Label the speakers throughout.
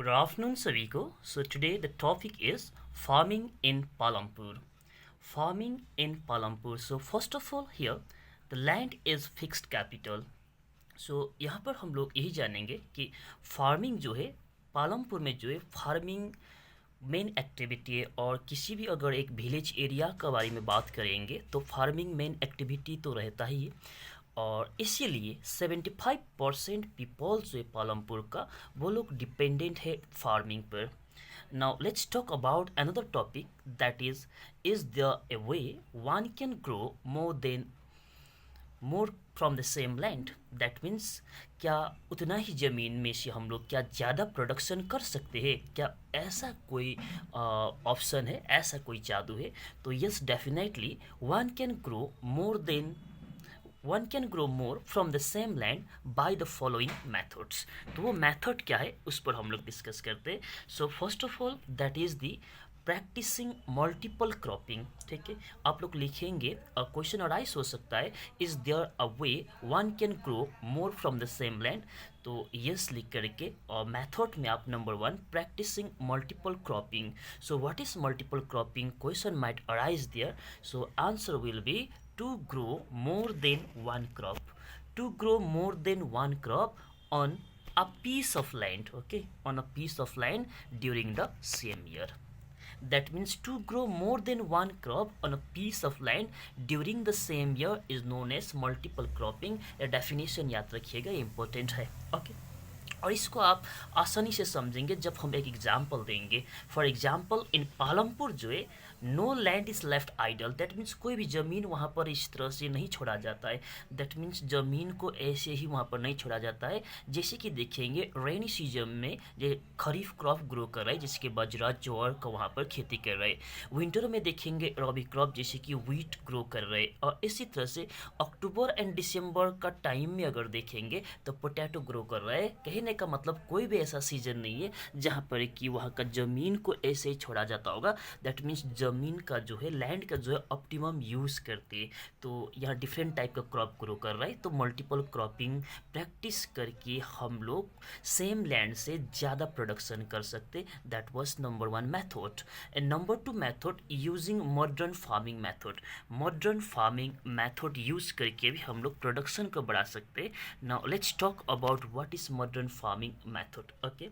Speaker 1: Good afternoon, सभी को. So today the topic is farming in Palampur. Farming in Palampur. So first of all here, the land is fixed capital. So यहाँ पर हम लोग यही जानेंगे कि फार्मिंग जो है पालमपुर में जो है फार्मिंग मेन एक्टिविटी है और किसी भी अगर एक विलेज एरिया के बारे में बात करेंगे तो फार्मिंग मेन एक्टिविटी तो रहता ही है और इसीलिए 75% पीपल जो है पालमपुर का वो लोग डिपेंडेंट है फार्मिंग पर. Now let's talk about another topic that is there a way one can grow more from the same land. That means क्या उतना ही ज़मीन में से हम लोग क्या ज़्यादा प्रोडक्शन कर सकते हैं, क्या ऐसा कोई ऑप्शन है, ऐसा कोई जादू है? तो yes, definitely one can grow more from the same land by the following methods. तो वो मैथड क्या है उस पर हम लोग डिस्कस करते हैं. So first of all that is the practising multiple cropping. ठीक है, आप लोग लिखेंगे क्वेश्चन अराइज हो सकता है, is there a way one can grow more from the same land. तो यस लिख करके और मेथड में आप number 1 practising multiple cropping. So what is multiple cropping, question might arise there. So answer will be to grow more than one crop. To grow more than one crop on a piece of land. Okay, on a piece of land during the same year. That means to grow more than one crop on a piece of land during the same year is known as multiple cropping. ये definition याद रखिएगा, important है. Okay, और इसको आप आसानी से समझेंगे जब हम एक एग्जाम्पल देंगे. फॉर एग्जाम्पल इन पालमपुर जो है no land is left idle. That means कोई भी ज़मीन वहाँ पर इस तरह से नहीं छोड़ा जाता है. दैट मीन्स ज़मीन को ऐसे ही वहाँ पर नहीं छोड़ा जाता है. जैसे कि देखेंगे रेनी सीजन में जो खरीफ क्रॉप ग्रो कर रहा है जैसे कि बाजरा ज्वार का वहाँ पर खेती कर रहे हैं. विंटर में देखेंगे रबी क्रॉप जैसे कि व्हीट ग्रो कर रहे हैं. और इसी तरह से अक्टूबर एंड दिसंबर का टाइम में अगर देखेंगे तो पोटैटो ग्रो कर रहा है. कहने का मतलब कोई भी ऐसा सीजन नहीं है जहाँ पर कि वहाँ का ज़मीन को ऐसे ही छोड़ा जाता होगा. दैट मीन्स ज़मीन का जो है लैंड का जो है ऑप्टिमम यूज़ करते हैं. तो यहाँ डिफरेंट टाइप का क्रॉप ग्रो कर रहा है. तो मल्टीपल क्रॉपिंग प्रैक्टिस करके हम लोग सेम लैंड से ज़्यादा प्रोडक्शन कर सकते. That was number 1 method. And number 2 method using modern farming method. Modern farming method use करके भी हम लोग प्रोडक्शन को बढ़ा सकते. Now let's talk about what is modern farming method. Okay,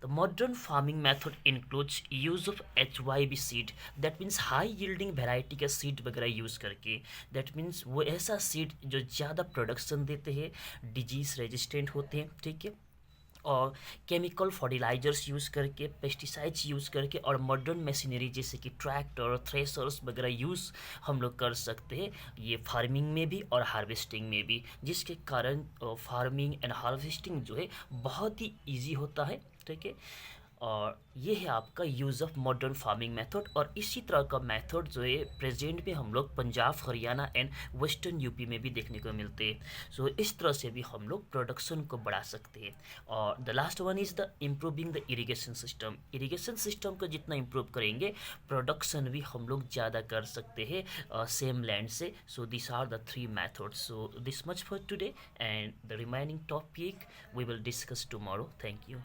Speaker 1: the modern farming method includes use of HYB seed. That means high yielding variety का seed वगैरह use करके. That means वो ऐसा सीड जो ज़्यादा प्रोडक्शन देते हैं, डिजीज रेजिस्टेंट होते हैं. ठीक है, और केमिकल फर्टिलाइजर्स यूज़ करके, पेस्टिसाइड्स यूज़ करके और मॉडर्न मशीनरी जैसे कि ट्रैक्टर थ्रेशर्स वगैरह यूज़ हम लोग कर सकते हैं ये फार्मिंग में भी और हार्वेस्टिंग में भी, जिसके कारण फार्मिंग एंड हार्वेस्टिंग जो है बहुत ही ईजी होता है. ठीक है, और ये है आपका use of modern farming method. और इसी तरह का मेथड जो है प्रेजेंट में हम लोग Punjab Haryana and western UP में भी देखने को मिलते हैं. सो इस तरह से भी हम लोग प्रोडक्शन को बढ़ा सकते हैं. और the last one is the improving the irrigation system. Irrigation system को जितना इम्प्रूव करेंगे प्रोडक्शन भी हम लोग ज़्यादा कर सकते हैं सेम लैंड से. So this are the 3 methods. So this much for today and the remaining topic we will discuss tomorrow. Thank you.